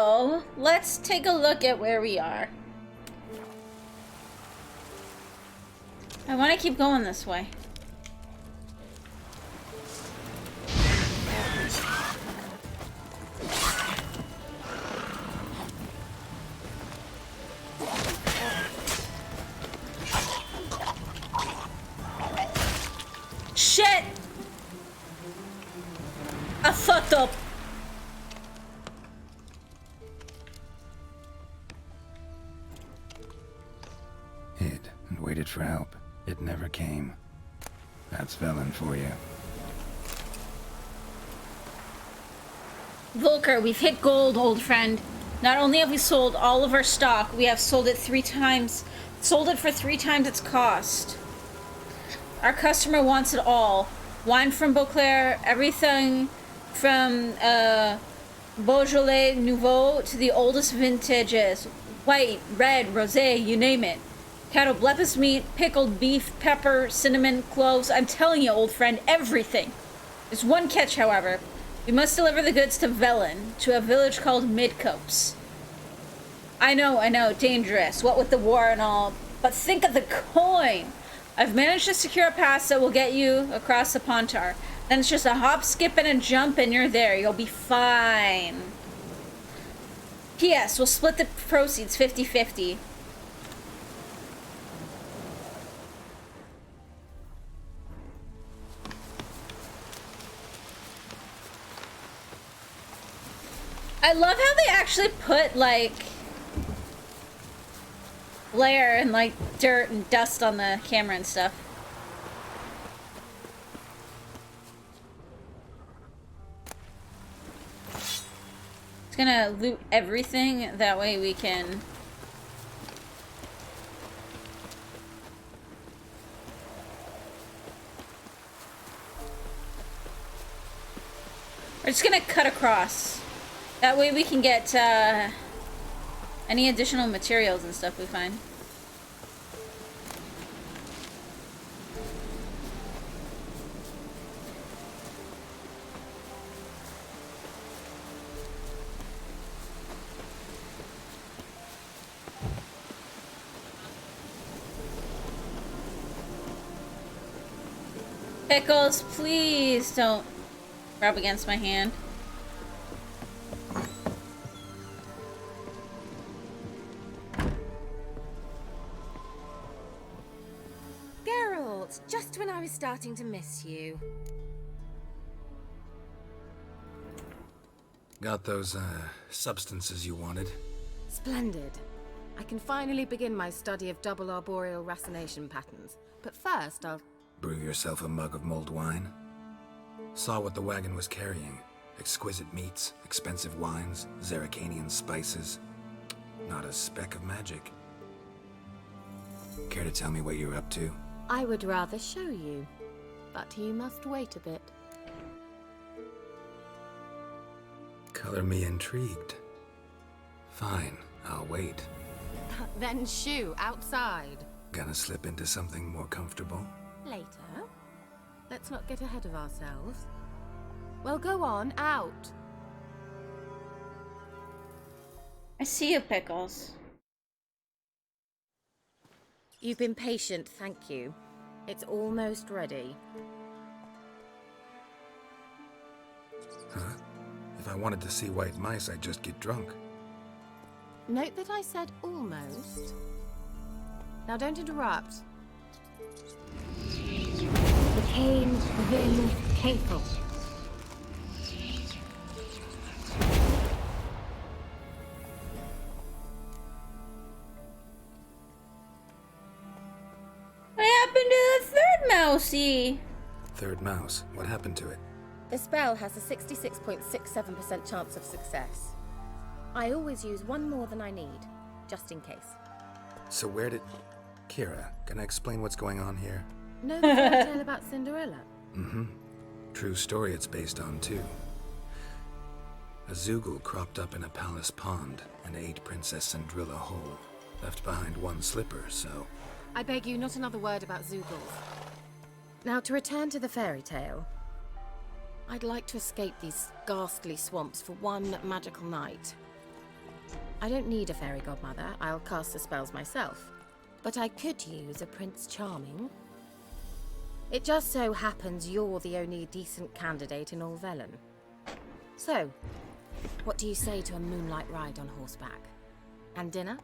So, let's take a look at where we are. I want to keep going this way. Shit! I fucked up. Hid and waited for help. It never came. That's Velen for you. Volker, we've hit gold, old friend. Not only have we sold all of our stock, we have sold it 3 times. Sold it for 3 times its cost. Our customer wants it all. Wine from Beauclair, everything from Beaujolais Nouveau to the oldest vintages. White, red, rosé, you name it. Cattle blepas meat, pickled beef, pepper, cinnamon, cloves. I'm telling you, old friend, everything. There's one catch, however. We must deliver the goods to Velen, to a village called Midcopes. I know, dangerous. What with the war and all. But think of the coin! I've managed to secure a pass that will get you across the Pontar. Then it's just a hop, skip, and a jump, and you're there. You'll be fine. P.S. We'll split the proceeds 50-50. I love how they actually put, like, glare and, like, dirt and dust on the camera and stuff. It's gonna loot everything, that way we can... We're just gonna cut across. That way we can get any additional materials and stuff we find. Pickles, please don't rub against my hand. Just when I was starting to miss you. Got those, substances you wanted? Splendid. I can finally begin my study of double arboreal racination patterns. But first, I'll... Brew yourself a mug of mulled wine? Saw what the wagon was carrying. Exquisite meats, expensive wines, Zerrikanian spices. Not a speck of magic. Care to tell me what you're up to? I would rather show you, but you must wait a bit. Color me intrigued. Fine, I'll wait. Then shoo, outside. Gonna slip into something more comfortable? Later. Let's not get ahead of ourselves. Well, go on, out. I see you, Pickles. You've been patient, thank you. It's almost ready. Huh? If I wanted to see white mice, I'd just get drunk. Note that I said almost. Now don't interrupt. The Cain Vin Capel. What happened to the third mousey? Third mouse, what happened to it? The spell has a 66.67% chance of success. I always use one more than I need, just in case. So where did... Kira, gonna explain what's going on here? Know the fairy tale about Cinderella? Mm-hmm. True story it's based on, too. A Zoogle cropped up in a palace pond and ate Princess Cindrilla whole. Left behind one slipper, so... I beg you, not another word about Zoogles. Now, to return to the fairy tale. I'd like to escape these ghastly swamps for one magical night. I don't need a fairy godmother. I'll cast the spells myself. But I could use a Prince Charming. It just so happens you're the only decent candidate in all Velen. So, what do you say to a moonlight ride on horseback? And dinner?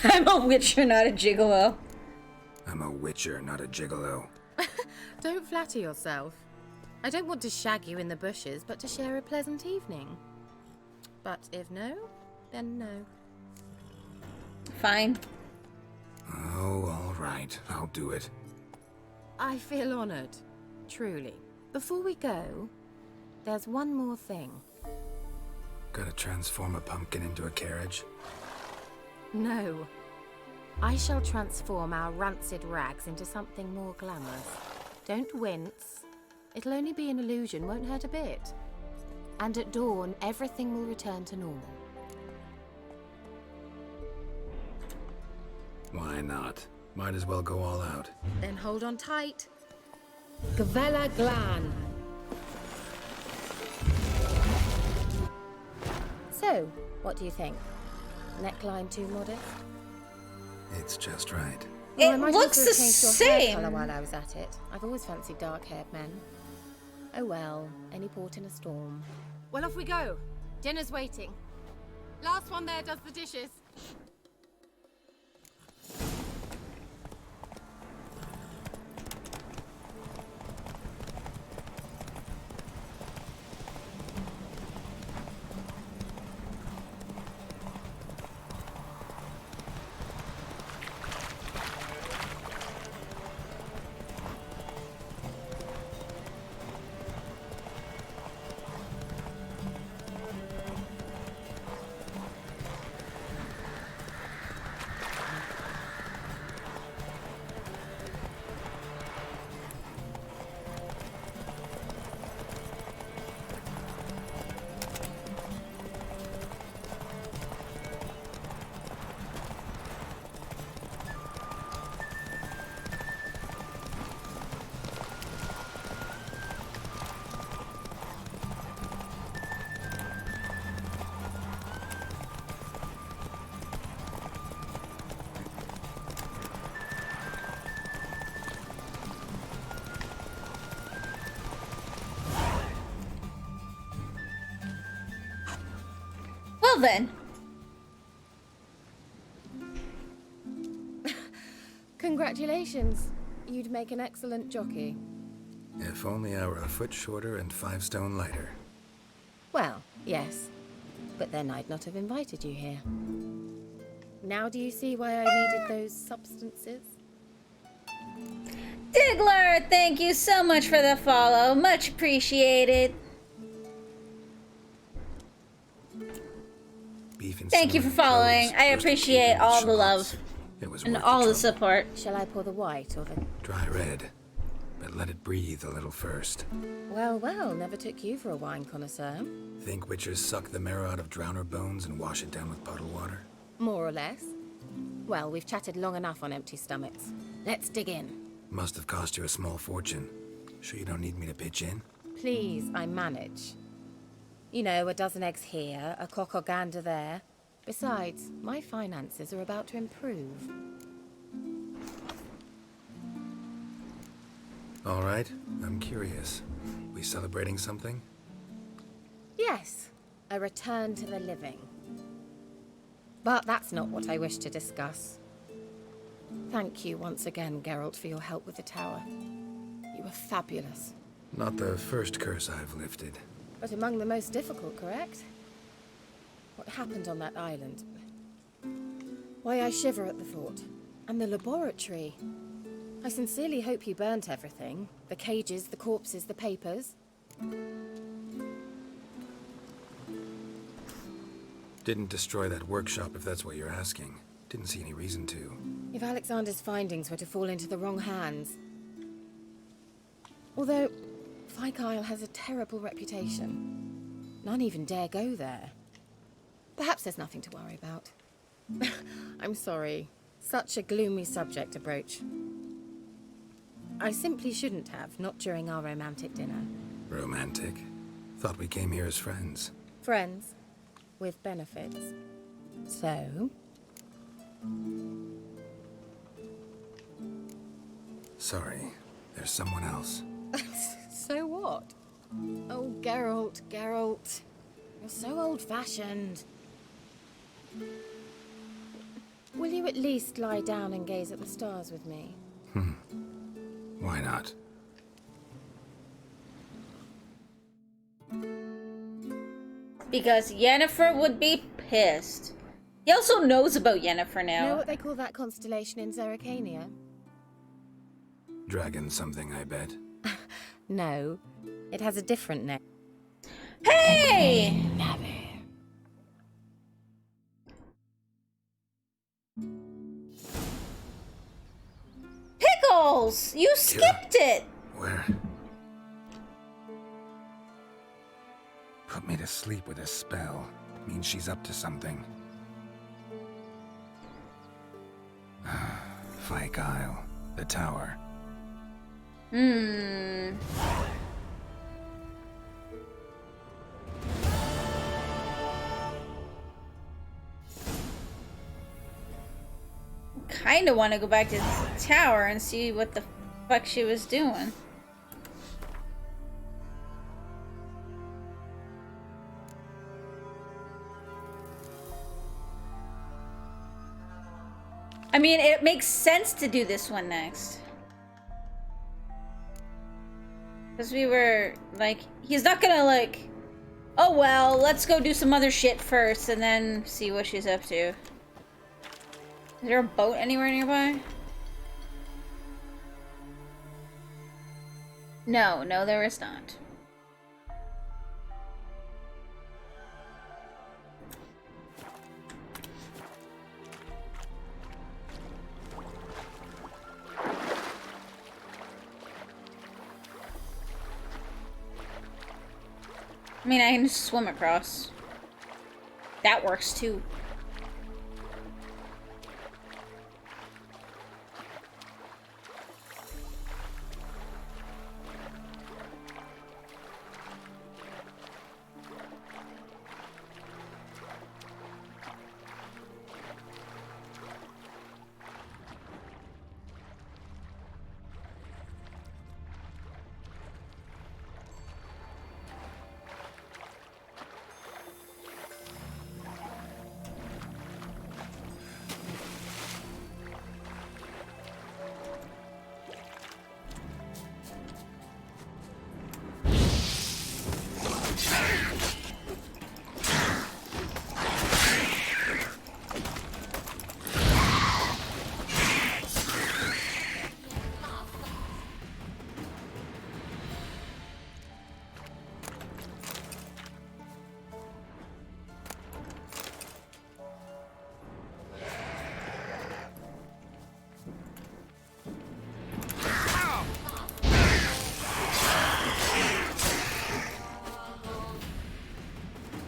I'm a witcher, not a gigolo. I'm a witcher, not a gigolo. Don't flatter yourself. I don't want to shag you in the bushes, but to share a pleasant evening. But if no, then no. Fine. Oh, all right. I'll do it. I feel honored. Truly. Before we go, there's one more thing. Gotta transform a pumpkin into a carriage? No. I shall transform our rancid rags into something more glamorous. Don't wince. It'll only be an illusion, won't hurt a bit. And at dawn, everything will return to normal. Why not? Might as well go all out. Then hold on tight. Gavella Glan. So, what do you think? Neckline too modest? It's just right. Well, I It might looks also the change your hair same. colour while I was at it. I've always fancied dark-haired men. Oh well, any port in a storm. Well, off we go. Dinner's waiting. Last one there does the dishes. Well then. Congratulations. You'd make an excellent jockey. If only I were a foot shorter and 5 stone lighter. Well, yes. But then I'd not have invited you here. Now do you see why I needed those substances? Diggler, thank you so much for the follow. Much appreciated. Beef and Thank you for cinnamon following. cloves, I roasted appreciate chicken, all the schmaltz. love It was and worth all the trouble. support. Shall I pour the white or the... Dry red, but let it breathe a little first. Well, well, never took you for a wine connoisseur. Think witchers suck the marrow out of drowner bones and wash it down with bottled water? More or less. Well, we've chatted long enough on empty stomachs. Let's dig in. Must have cost you a small fortune. Sure you don't need me to pitch in? Please, I manage. You know, a dozen eggs here, a cock or gander there. Besides, my finances are about to improve. All right, I'm curious. We celebrating something? Yes, a return to the living. But that's not what I wish to discuss. Thank you once again, Geralt, for your help with the tower. You were fabulous. Not the first curse I've lifted. But among the most difficult, correct? What happened on that island? Why, I shiver at the thought. And the laboratory. I sincerely hope you burnt everything. The cages, the corpses, the papers. Didn't destroy that workshop if that's what you're asking. Didn't see any reason to. If Alexander's findings were to fall into the wrong hands. Although, Fyke Isle has a terrible reputation. None even dare go there. Perhaps there's nothing to worry about. I'm sorry. Such a gloomy subject to broach. I simply shouldn't have, not during our romantic dinner. Romantic? Thought we came here as friends. Friends. With benefits. So? Sorry, there's someone else. So what? Oh, Geralt, Geralt. You're so old-fashioned. Will you at least lie down and gaze at the stars with me? Why not? Because Yennefer would be pissed. He also knows about Yennefer now. Know what they call that constellation in Zerrikania? Dragon something, I bet. No, it has a different name. Hey! Pickles! You skipped it! Where? Put me to sleep with a spell. Means she's up to something. Fyke Isle. The tower. Kinda want to go back to the tower and see what the fuck she was doing. I mean, it makes sense to do this one next. Because we were, like, he's not gonna, like, oh well, let's go do some other shit first and then see what she's up to. Is there a boat anywhere nearby? No, there is not. I mean, I can just swim across. That works too.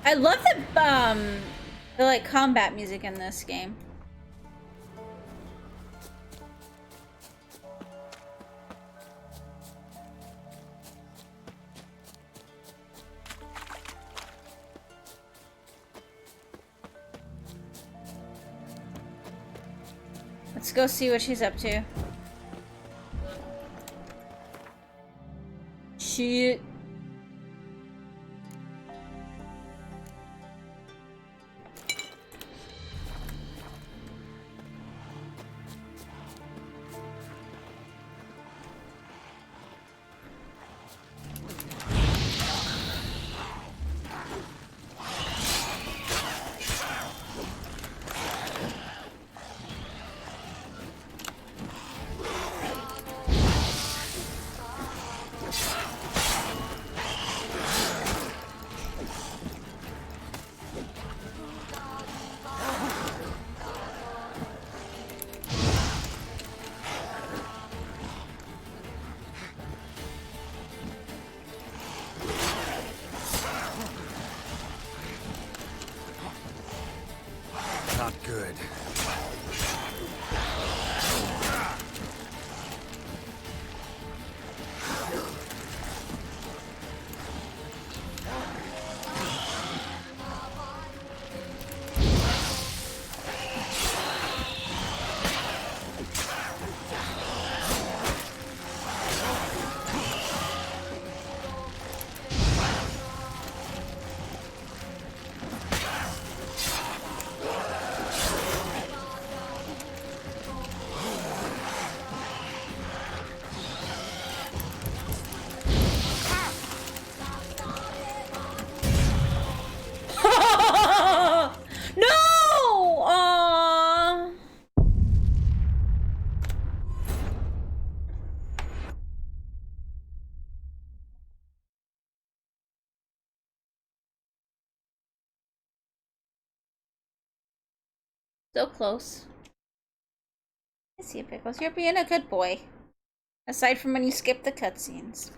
I love the like combat music in this game. Let's go see what she's up to. Shit. Not good. So close. I see you, Pickles. You're being a good boy. Aside from when you skip the cutscenes.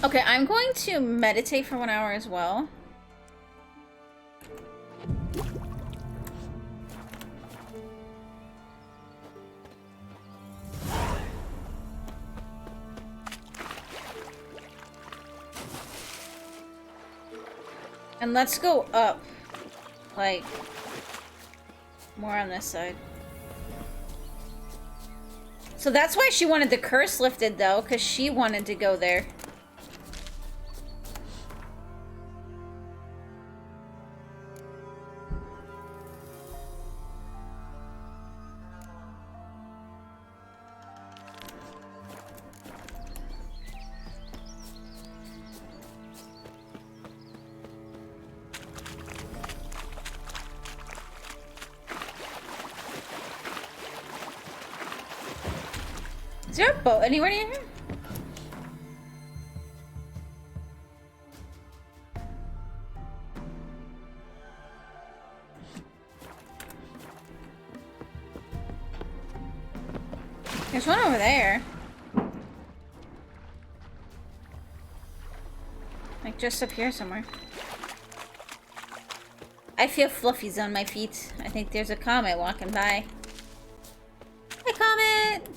Okay, I'm going to meditate for 1 hour as well. And let's go up. Like, more on this side. So that's why she wanted the curse lifted, though, because she wanted to go there. Is there a boat anywhere near here? There's one over there. Like just up here somewhere. I feel fluffies on my feet. I think there's a comet walking by. Hey, comet!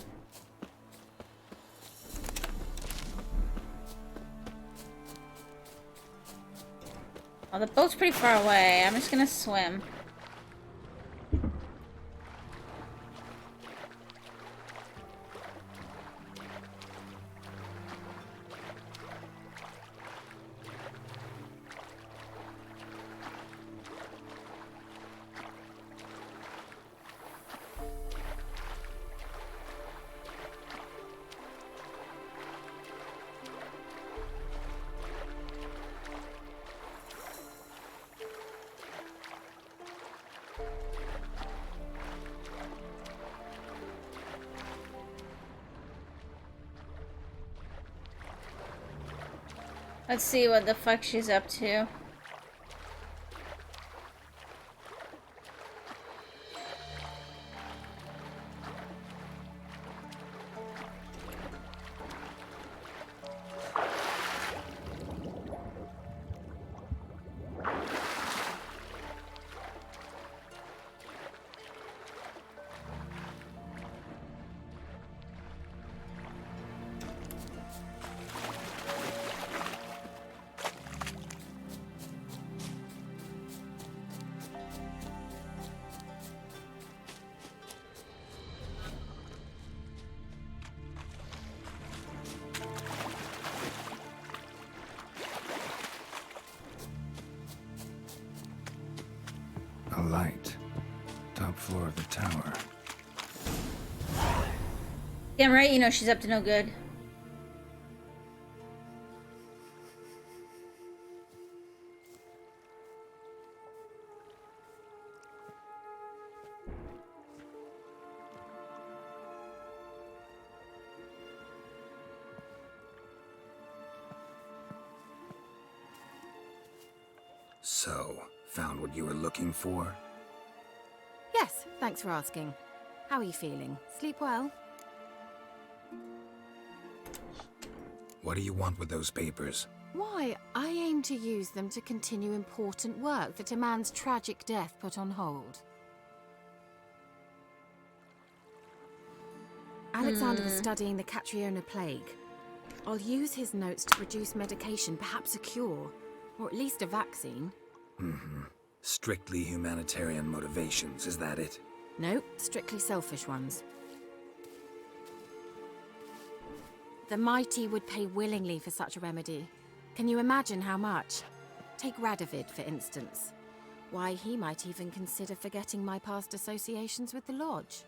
Oh, the boat's pretty far away. I'm just gonna swim. Let's see what the fuck she's up to. A light. Top floor of the tower. Damn right, you know she's up to no good. So, found what you were looking for? Yes, thanks for asking. How are you feeling? Sleep well? What do you want with those papers? Why, I aim to use them to continue important work that a man's tragic death put on hold. Alexander was studying the Catriona plague. I'll use his notes to produce medication, perhaps a cure, or at least a vaccine. Strictly humanitarian motivations, is that it? No, strictly selfish ones. The mighty would pay willingly for such a remedy. Can you imagine how much? Take Radovid, for instance. Why, he might even consider forgetting my past associations with the Lodge.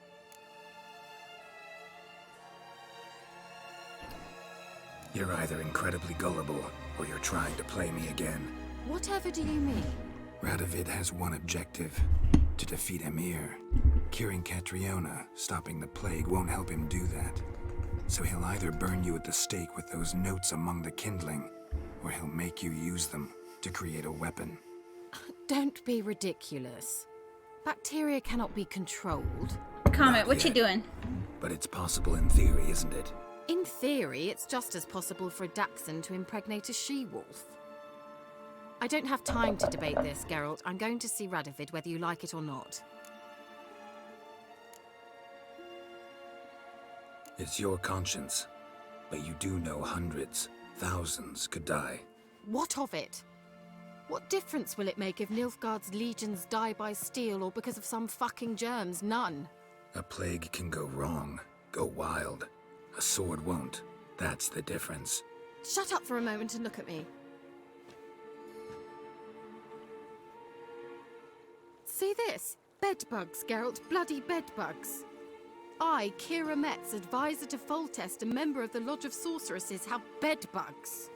You're either incredibly gullible, or you're trying to play me again. Whatever do you mean? Radovid has one objective: to defeat Emhyr. Curing Catriona, stopping the plague, won't help him do that. So he'll either burn you at the stake with those notes among the kindling, or he'll make you use them to create a weapon. Don't be ridiculous. Bacteria cannot be controlled. Comet, Not what you yet. doing? But it's possible in theory, isn't it? In theory, it's just as possible for a dachshund to impregnate a she-wolf. I don't have time to debate this, Geralt. I'm going to see Radovid whether you like it or not. It's your conscience. But you do know hundreds, thousands could die. What of it? What difference will it make if Nilfgaard's legions die by steel or because of some fucking germs? None. A plague can go wrong, go wild. A sword won't. That's the difference. Shut up for a moment and look at me. See this? Bedbugs, Geralt. Bloody bedbugs. I, Kira Metz, advisor to Foltest, a member of the Lodge of Sorceresses, have bedbugs.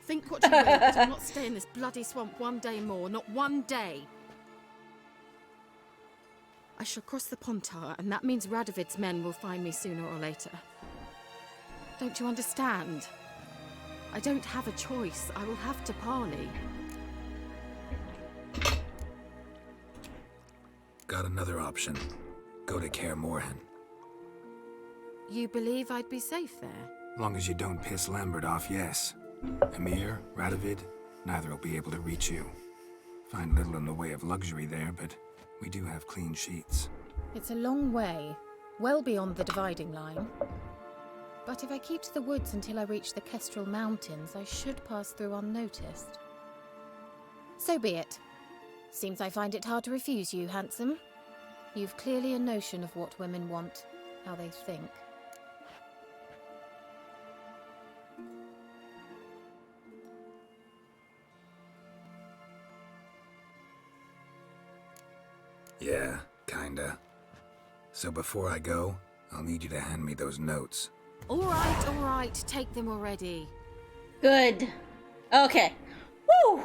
Think what you will, but I'll not stay in this bloody swamp one day more. Not one day. I shall cross the Pontar, and that means Radovid's men will find me sooner or later. Don't you understand? I don't have a choice. I will have to parley. Got another option. Go to Kaer Morhen. You believe I'd be safe there? Long as you don't piss Lambert off, yes. Emir, Radovid, neither will be able to reach you. Find little in the way of luxury there, but we do have clean sheets. It's a long way, well beyond the dividing line. But if I keep to the woods until I reach the Kestrel Mountains, I should pass through unnoticed. So be it. Seems I find it hard to refuse you, handsome. You've clearly a notion of what women want, how they think. Yeah, kinda. So before I go, I'll need you to hand me those notes. All right, take them already. Good. Okay. Woo!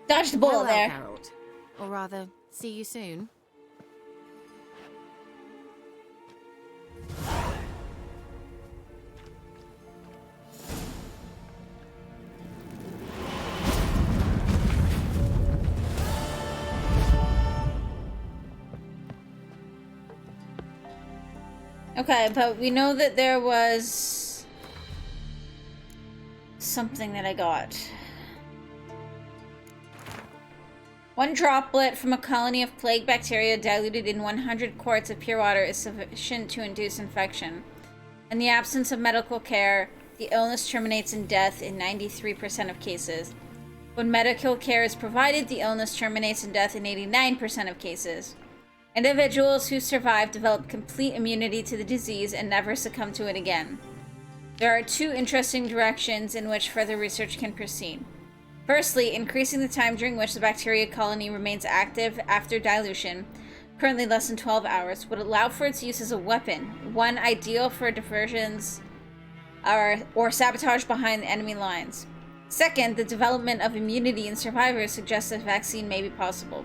Dodged the bullet there. Geralt. Or rather, see you soon. Okay, but we know that there was something that I got. One droplet from a colony of plague bacteria diluted in 100 quarts of pure water is sufficient to induce infection. In the absence of medical care, the illness terminates in death in 93% of cases. When medical care is provided, the illness terminates in death in 89% of cases. Individuals who survive develop complete immunity to the disease and never succumb to it again. There are two interesting directions in which further research can proceed. Firstly, increasing the time during which the bacteria colony remains active after dilution, currently less than 12 hours, would allow for its use as a weapon, one ideal for diversions or sabotage behind enemy lines. Second, the development of immunity in survivors suggests a vaccine may be possible.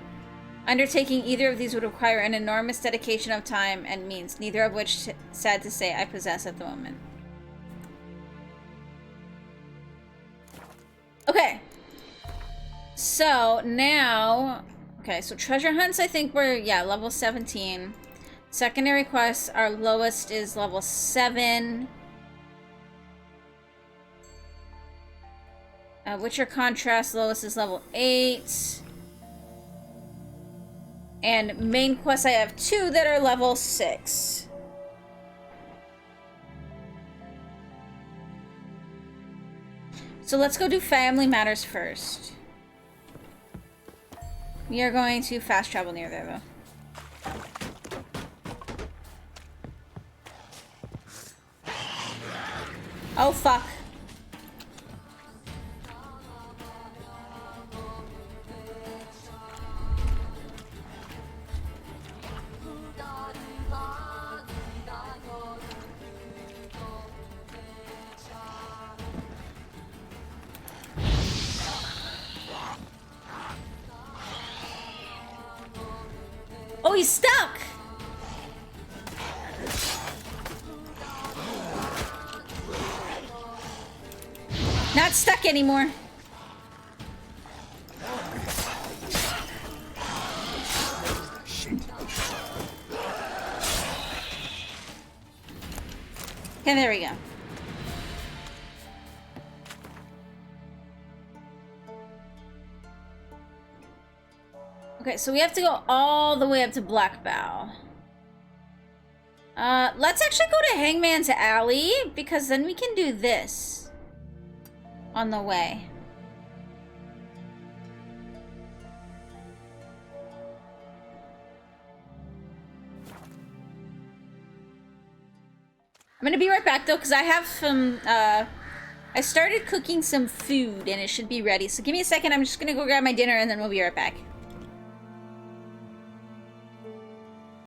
Undertaking either of these would require an enormous dedication of time and means, neither of which, sad to say, I possess at the moment. Okay. So, now... Okay, so treasure hunts, I think we're, level 17. Secondary quests, our lowest is level 7. Witcher Contrast, lowest is level 8. And main quests, I have 2 that are level 6. So let's go do Family Matters first. We are going to fast travel near there, though. Oh, fuck. Oh, he's stuck! Not stuck anymore. Okay, there we go. Okay, so we have to go all the way up to Blackbough. Let's actually go to Hangman's Alley, because then we can do this on the way. I'm gonna be right back, though, because I have some, I started cooking some food, and it should be ready. So give me a second, I'm just gonna go grab my dinner, and then we'll be right back.